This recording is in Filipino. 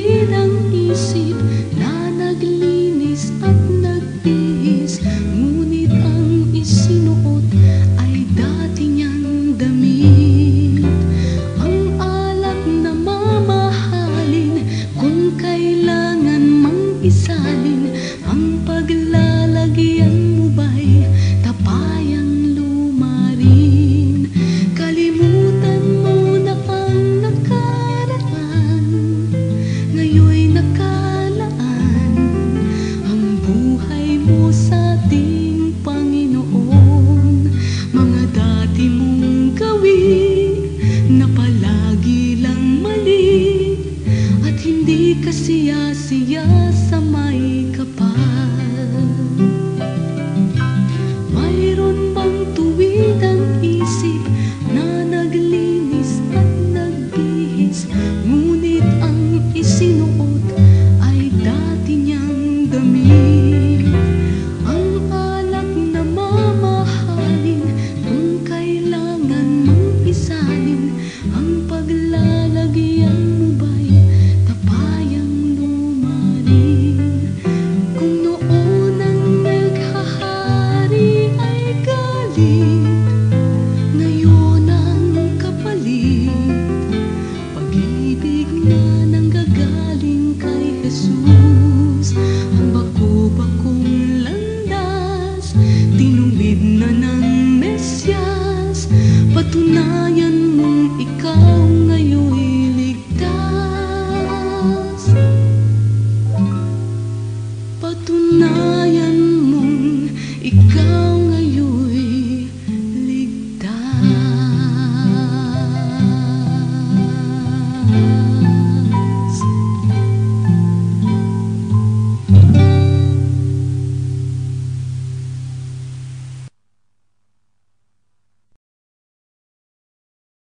tuwid ang isip na naglinis at nagbihis, ngunit ang isinuot ay dati niyang damit. Ang alak na mamahalin kung kailangan mang isalin, ang paglalagyan mo ba'y tapayang lumarin? Kalimutan mo na ang nakaraan, ngayon'y nakalaan ang buhay mo sa ating Panginoon. Mga dati mong gawin na palagi lang mali, at hindi ka siya-siya sa may kapal. Mayroon bang tuwid ang isip na naglinis at nagbihis, ngunit ang isinuot ay dati niyang damit? Ang alak na mamahalin kung kailangan mang isalin, ang paglalagyan mo ba'y tapayang lumarin? Kung noon ang naghahari ay galit, ngayon ang kapalit pag-ibig na nanggagaling kay Jesus.